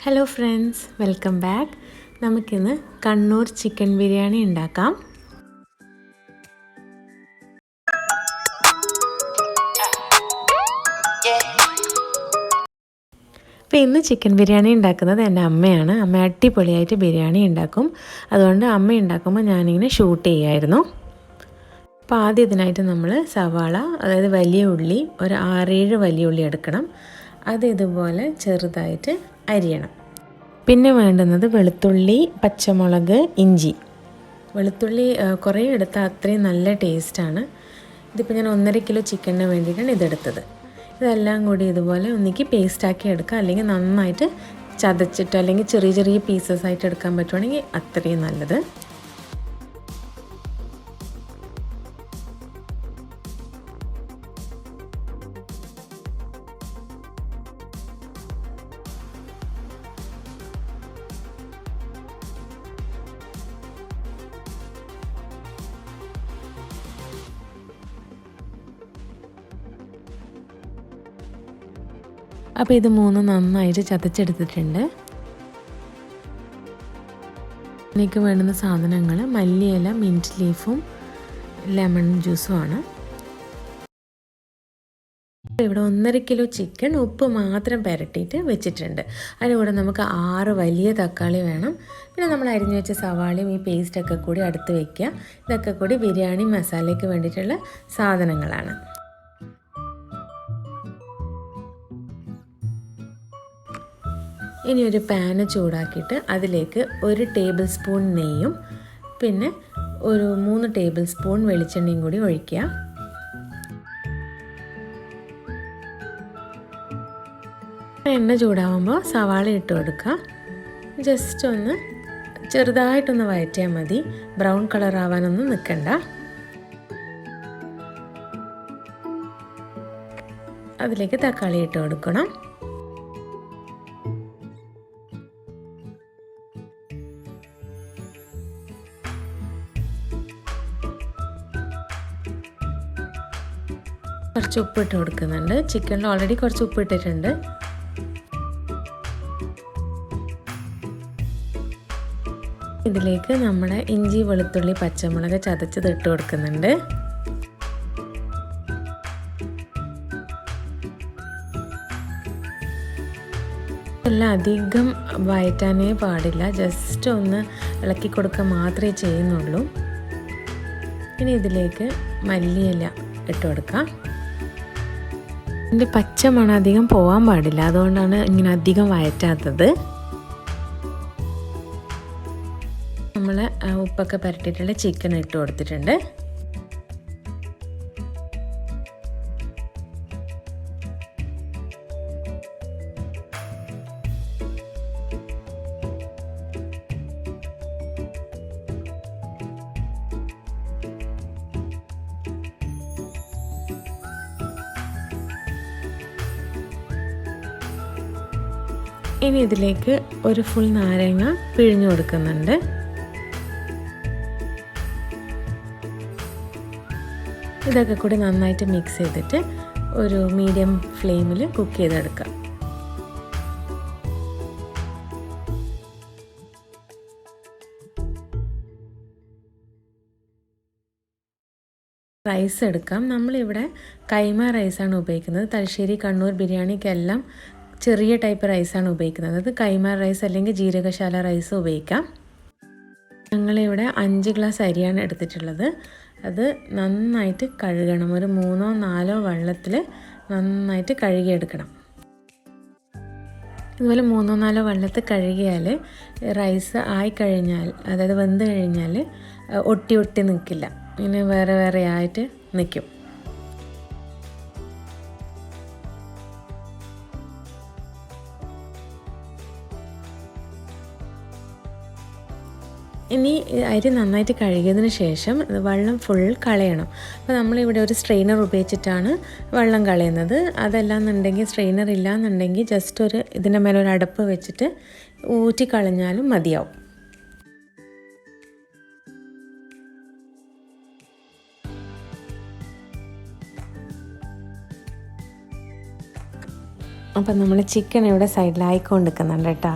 Hello friends, welcome back. നമുക്കിന്ന് Kannur chicken biryani ഉണ്ടാക്കാം. അപ്പോൾ ഇന്ന് ചിക്കൻ ബിരിയാണി ഉണ്ടാക്കുന്നത് എൻ്റെ അമ്മയാണ്. അമ്മ അടിപൊളിയായിട്ട് ബിരിയാണി ഉണ്ടാക്കും. അതുകൊണ്ട് അമ്മ ഉണ്ടാക്കുമ്പോൾ ഞാനിങ്ങനെ ഷൂട്ട് ചെയ്യായിരുന്നു. അപ്പോൾ ആദ്യം ഇതിനായിട്ട് നമ്മൾ സവാള, അതായത് വലിയ ഉള്ളി, ഒരു 6-7 വലിയ ഉള്ളി എടുക്കണം. അത് ഇതുപോലെ ചെറുതായിട്ട് അരിയണം. പിന്നെ വേണ്ടുന്നത് വെളുത്തുള്ളി, പച്ചമുളക്, ഇഞ്ചി. വെളുത്തുള്ളി കുറേ എടുത്താൽ അത്രയും നല്ല ടേസ്റ്റാണ്. ഇതിപ്പോൾ ഞാൻ 1.5 കിലോ ചിക്കന് വേണ്ടിയിട്ടാണ് ഇതെടുത്തത്. ഇതെല്ലാം കൂടി ഇതുപോലെ ഒന്നിക്ക് പേസ്റ്റാക്കി എടുക്കുക, അല്ലെങ്കിൽ നന്നായിട്ട് ചതച്ചിട്ടോ അല്ലെങ്കിൽ ചെറിയ ചെറിയ പീസസ് ആയിട്ട് എടുക്കാൻ പറ്റുവാണെങ്കിൽ അത്രയും നല്ലത്. അപ്പോൾ ഇത് മൂന്നും നന്നായിട്ട് ചതച്ചെടുത്തിട്ടുണ്ട്. എനിക്ക് വേണ്ടുന്ന സാധനങ്ങൾ മല്ലിയില, മിൻറ്റ് ലീഫും ലെമൺ ജ്യൂസുമാണ്. ഇവിടെ 1.5 കിലോ ചിക്കൻ ഉപ്പ് മാത്രം പുരട്ടിയിട്ട് വെച്ചിട്ടുണ്ട്. അതിനുകൂടെ നമുക്ക് 6 വലിയ തക്കാളി വേണം. പിന്നെ നമ്മൾ അരിഞ്ഞു വെച്ച സവാളയും ഈ പേസ്റ്റൊക്കെ കൂടി അടുത്ത് വയ്ക്കുക. ഇതൊക്കെ കൂടി ബിരിയാണി മസാലയ്ക്ക് വേണ്ടിയിട്ടുള്ള സാധനങ്ങളാണ്. ഇനി ഒരു പാന് ചൂടാക്കിയിട്ട് അതിലേക്ക് 1 ടേബിൾ സ്പൂൺ നെയ്യും പിന്നെ ഒരു 3 ടേബിൾ സ്പൂൺ വെളിച്ചെണ്ണയും കൂടി ഒഴിക്കുക. എണ്ണ ചൂടാവുമ്പോൾ സവാള ഇട്ട് കൊടുക്കുക. ജസ്റ്റ് ഒന്ന് ചെറുതായിട്ടൊന്ന് വഴറ്റിയാൽ മതി. ബ്രൗൺ കളർ ആവാനൊന്നും നിൽക്കണ്ട. അതിലേക്ക് തക്കാളി ഇട്ട് കൊടുക്കണം. കുറച്ച് ഉപ്പിട്ട് കൊടുക്കുന്നുണ്ട്. ചിക്കനിൽ ഓൾറെഡി കുറച്ച് ഉപ്പിട്ടിട്ടുണ്ട്. ഇതിലേക്ക് നമ്മുടെ ഇഞ്ചി, വെളുത്തുള്ളി, പച്ചമുളക് ചതച്ചത് ഇട്ട് കൊടുക്കുന്നുണ്ട്. എല്ലാം അധികം വഴറ്റാനേ പാടില്ല. ജസ്റ്റ് ഒന്ന് ഇളക്കി കൊടുക്കുക മാത്രമേ ചെയ്യുന്നുള്ളൂ. ഇനി ഇതിലേക്ക് മല്ലിയില ഇട്ട് കൊടുക്കാം. ഇതിൻ്റെ പച്ച മണം അധികം പോകാൻ പാടില്ല, അതുകൊണ്ടാണ് ഇങ്ങനെ അധികം വഴറ്റാത്തത്. നമ്മൾ ഉപ്പൊക്കെ പുരട്ടിയിട്ടുള്ള ചിക്കൻ ഇട്ട് കൊടുത്തിട്ടുണ്ട്. ഇനി ഇതിലേക്ക് ഒരു ഫുൾ നാരങ്ങ പിഴിഞ്ഞു കൊടുക്കുന്നുണ്ട്. ഇതൊക്കെ കൂടി നന്നായിട്ട് മിക്സ് ചെയ്തിട്ട് ഒരു മീഡിയം ഫ്ലെയിമിൽ കുക്ക് ചെയ്തെടുക്കാം. റൈസ് എടുക്കാം. നമ്മളിവിടെ കൈമ റൈസാണ് ഉപയോഗിക്കുന്നത്. തലശ്ശേരി, കണ്ണൂർ ബിരിയാണിക്കെല്ലാം ചെറിയ ടൈപ്പ് റൈസാണ് ഉപയോഗിക്കുന്നത്. അത് കൈമ റൈസ് അല്ലെങ്കിൽ ജീരകശാല റൈസ് ഉപയോഗിക്കാം. ഞങ്ങളിവിടെ 5 ഗ്ലാസ് അരിയാണ് എടുത്തിട്ടുള്ളത്. അത് നന്നായിട്ട് കഴുകണം. ഒരു 3-4 വെള്ളത്തിൽ നന്നായിട്ട് കഴുകിയെടുക്കണം. ഇതുപോലെ 3-4 വെള്ളത്തിൽ കഴുകിയാൽ റൈസ് ആയിക്കഴിഞ്ഞാൽ, അതായത് വെന്ത് കഴിഞ്ഞാൽ ഒട്ടി ഒട്ടി നിൽക്കില്ല. ഇങ്ങനെ വേറെ വേറെ ആയിട്ട് നിൽക്കും. ഇനി അരി നന്നായിട്ട് കഴുകിയതിന് ശേഷം വെള്ളം ഫുൾ കളയണം. അപ്പോൾ നമ്മളിവിടെ ഒരു സ്ട്രെയിനർ ഉപയോഗിച്ചിട്ടാണ് വെള്ളം കളയുന്നത്. അതല്ലാന്നുണ്ടെങ്കിൽ സ്ട്രെയിനർ ഇല്ലയെന്നുണ്ടെങ്കിൽ ജസ്റ്റ് ഇതിൻ്റെ മേലെ ഒരു അടപ്പ് വെച്ചിട്ട് ഊറ്റി കളഞ്ഞാലും മതിയാവും. അപ്പം നമ്മൾ ചിക്കൻ ഇവിടെ സൈഡിലായിക്കൊണ്ട് നിൽക്കുന്നുണ്ട് കേട്ടോ.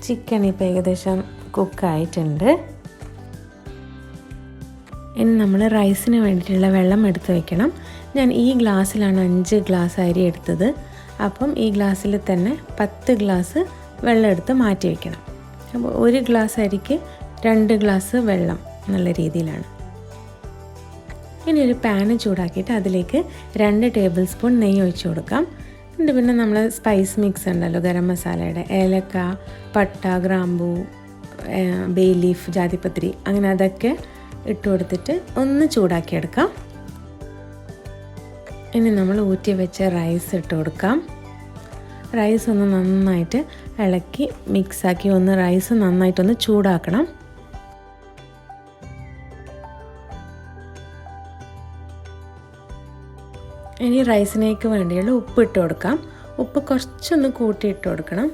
ചിക്കൻ ഇപ്പോൾ ഏകദേശം കുക്കായിട്ടുണ്ട്. ഇനി നമ്മൾ റൈസിന് വേണ്ടിയിട്ടുള്ള വെള്ളം എടുത്ത് വയ്ക്കണം. ഞാൻ ഈ ഗ്ലാസ്സിലാണ് 5 ഗ്ലാസ് അരി എടുത്തത്. അപ്പം ഈ ഗ്ലാസ്സിൽ തന്നെ 10 ഗ്ലാസ് വെള്ളം എടുത്ത് മാറ്റി വയ്ക്കണം. അപ്പോൾ 1 ഗ്ലാസ് അരിക്ക് 2 ഗ്ലാസ് വെള്ളം എന്നുള്ള രീതിയിലാണ്. ഇനി ഒരു പാന് ചൂടാക്കിയിട്ട് അതിലേക്ക് 2 ടേബിൾ സ്പൂൺ നെയ്യ് ഒഴിച്ച് കൊടുക്കാം. എന്നിട്ട് പിന്നെ നമ്മൾ സ്പൈസ് മിക്സ് ഉണ്ടല്ലോ, ഗരം മസാലയുടെ ഏലക്ക, പട്ട, ഗ്രാമ്പൂ, ബേ ലീഫ്, ജാതിപത്രി, അങ്ങനെ അതൊക്കെ ഇട്ട് കൊടുത്തിട്ട് ഒന്ന് ചൂടാക്കിയെടുക്കാം. ഇനി നമ്മൾ ഊറ്റി വെച്ച റൈസ് ഇട്ട് കൊടുക്കാം. റൈസ് ഒന്ന് നന്നായിട്ട് ഇളക്കി മിക്സാക്കി റൈസ് നന്നായിട്ടൊന്ന് ചൂടാക്കണം. ഇനി റൈസിനേക്ക് വേണ്ടിയുള്ള ഉപ്പ് ഇട്ട് കൊടുക്കാം. ഉപ്പ് കുറച്ചൊന്ന് കൂട്ടിയിട്ട് കൊടുക്കണം,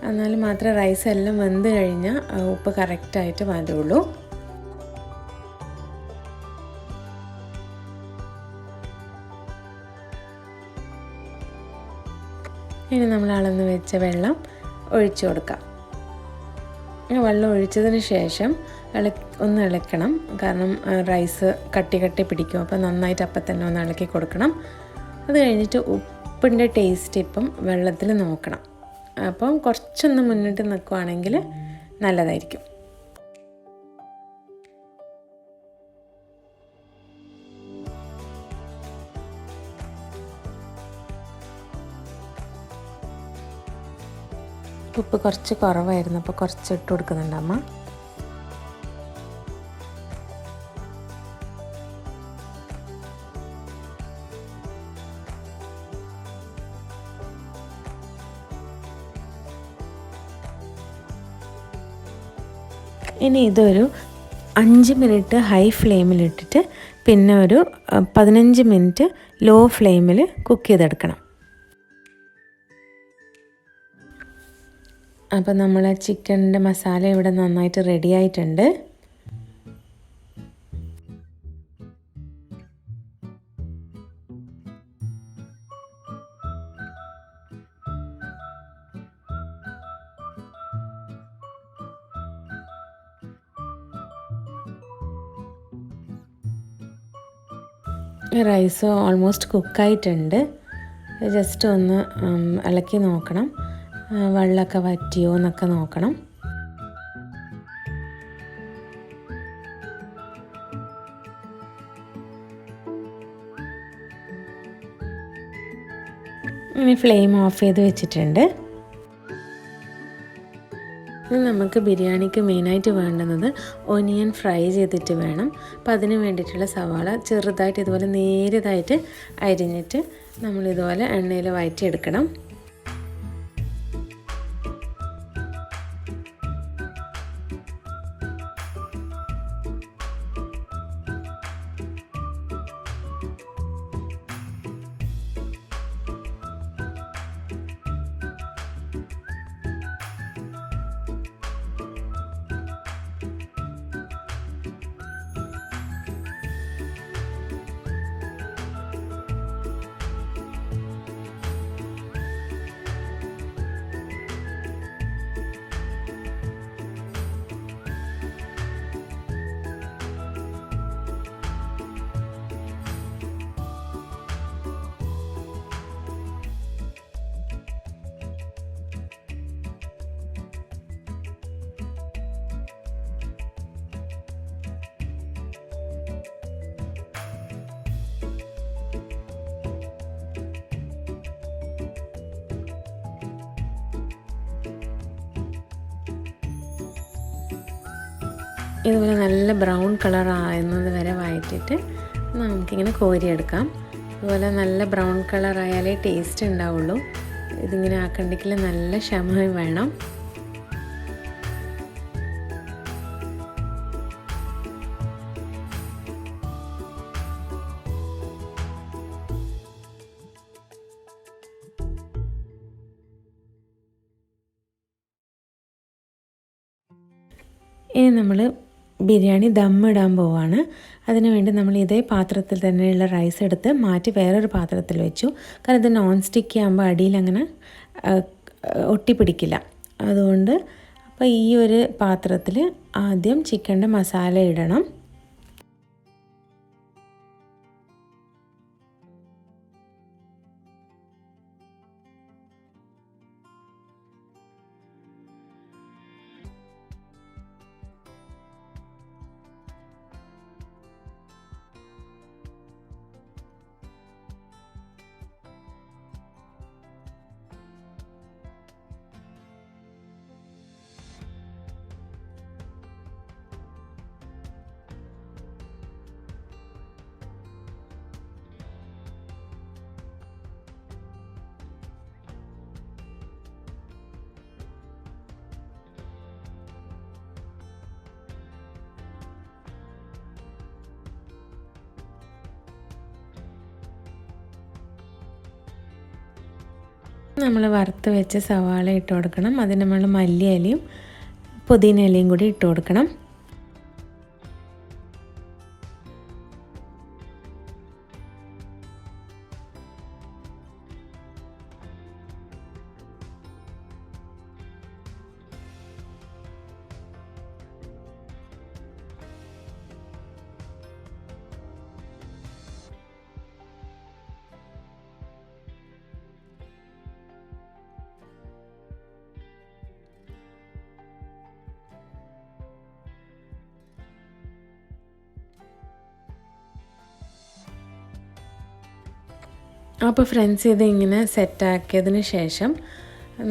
എന്നാൽ മാത്രമേ റൈസ് എല്ലാം വെന്ത് കഴിഞ്ഞാൽ ഉപ്പ് കറക്റ്റായിട്ട് വരുള്ളൂ. ഇനി നമ്മൾ അളന്ന് വെച്ച വെള്ളം ഒഴിച്ചു കൊടുക്കാം. വെള്ളം ഒഴിച്ചതിന് ശേഷം ഒന്ന് ഇളക്കണം, കാരണം റൈസ് കട്ടി പിടിക്കും. അപ്പോൾ നന്നായിട്ട് അപ്പം തന്നെ ഒന്ന് ഇളക്കി കൊടുക്കണം. അത് കഴിഞ്ഞിട്ട് ഉപ്പിൻ്റെ ടേസ്റ്റ് ഇപ്പം വെള്ളത്തിൽ നോക്കണം. അപ്പം കുറച്ചൊന്ന് മുന്നിട്ട് നിൽക്കുകയാണെങ്കിൽ നല്ലതായിരിക്കും. ഉപ്പ് കുറച്ച് കുറവായിരുന്നു, അപ്പോൾ കുറച്ച് ഇട്ട് കൊടുക്കുന്നുണ്ട് അമ്മ. ഇനി ഇതൊരു 5 മിനിറ്റ് ഹൈ ഫ്ലെയിമിലിട്ടിട്ട് പിന്നെ ഒരു 15 മിനിറ്റ് ലോ ഫ്ലെയിമിൽ കുക്ക് ചെയ്തെടുക്കണം. അപ്പോൾ നമ്മൾ ചിക്കൻ്റെ മസാല ഇവിടെ നന്നായിട്ട് റെഡി ആയിട്ടുണ്ട്. Rice almost കുക്കായിട്ടുണ്ട്. ജസ്റ്റ് ഒന്ന് ഇളക്കി നോക്കണം, വെള്ളമൊക്കെ വറ്റിയോ എന്നൊക്കെ നോക്കണം. ഇനി ഫ്ലെയിം ഓഫ് ചെയ്ത് വെച്ചിട്ടുണ്ട്. ഇനി നമുക്ക് ബിരിയാണിക്ക് മെയിനായിട്ട് വേണ്ടുന്നത് ഒനിയൻ ഫ്രൈ ചെയ്തിട്ട് വേണം. അപ്പം അതിന് വേണ്ടിയിട്ടുള്ള സവാള ചെറുതായിട്ട് ഇതുപോലെ നേരിയതായിട്ട് അരിഞ്ഞിട്ട് നമ്മളിതുപോലെ എണ്ണയിൽ വഴറ്റിയെടുക്കണം. ഇതുപോലെ നല്ല ബ്രൗൺ കളർ ആകുന്നത് വരെ വഴറ്റിയിട്ട് നമുക്കിങ്ങനെ കോരിയെടുക്കാം. ഇതുപോലെ നല്ല ബ്രൗൺ കളർ ആയാലേ ടേസ്റ്റ് ഉണ്ടാവുള്ളൂ. ഇതിങ്ങനെ ആക്കണ്ടെങ്കിൽ നല്ല ക്ഷമ വേണം. ഇനി നമ്മൾ ബിരിയാണി ദമ്മിടാൻ പോവാണ്. അതിനുവേണ്ടി നമ്മൾ ഇതേ പാത്രത്തിൽ തന്നെയുള്ള റൈസ് എടുത്ത് മാറ്റി വേറൊരു പാത്രത്തിൽ വെച്ചു. കാരണം ഇത് നോൺ സ്റ്റിക്ക് ആകുമ്പോൾ അടിയിൽ അങ്ങനെ ഒട്ടിപ്പിടിക്കില്ല. അതുകൊണ്ട് അപ്പോൾ ഈ ഒരു പാത്രത്തിൽ ആദ്യം ചിക്കൻ്റെ മസാല ഇടണം. നമ്മൾ വറുത്ത് വെച്ച സവാള ഇട്ട് കൊടുക്കണം. അതിന് നമ്മൾ മല്ലിയിലയും പുതിന ഇലയും കൂടി ഇട്ട് കൊടുക്കണം. അപ്പോൾ ഫ്രണ്ട്സ് ഇത് ഇങ്ങനെ സെറ്റാക്കിയതിന് ശേഷം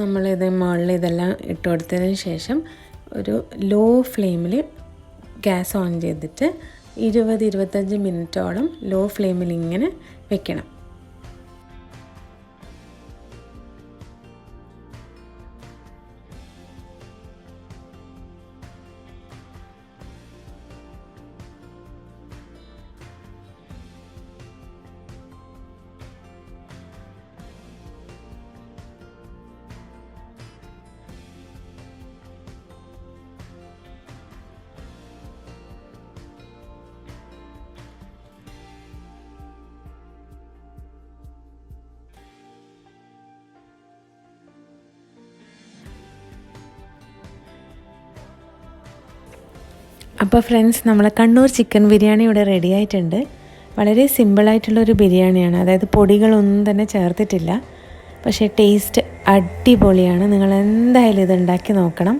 നമ്മളിത് മുകളിൽ ഇതെല്ലാം ഇട്ട് കൊടുത്തതിന് ശേഷം ഒരു ലോ ഫ്ലെയിമിൽ ഗ്യാസ് ഓൺ ചെയ്തിട്ട് 20-25 മിനിറ്റോളം ലോ ഫ്ലെയിമിൽ ഇങ്ങനെ വെക്കണം. അപ്പോൾ ഫ്രണ്ട്സ് നമ്മളെ കണ്ണൂർ ചിക്കൻ ബിരിയാണി ഇവിടെ റെഡി ആയിട്ടുണ്ട്. വളരെ സിമ്പിളായിട്ടുള്ളൊരു ബിരിയാണിയാണ്. അതായത് പൊടികളൊന്നും തന്നെ ചേർത്തിട്ടില്ല. പക്ഷേ ടേസ്റ്റ് അടിപൊളിയാണ്. നിങ്ങൾ എന്തായാലും ഇത് ഉണ്ടാക്കി നോക്കണം.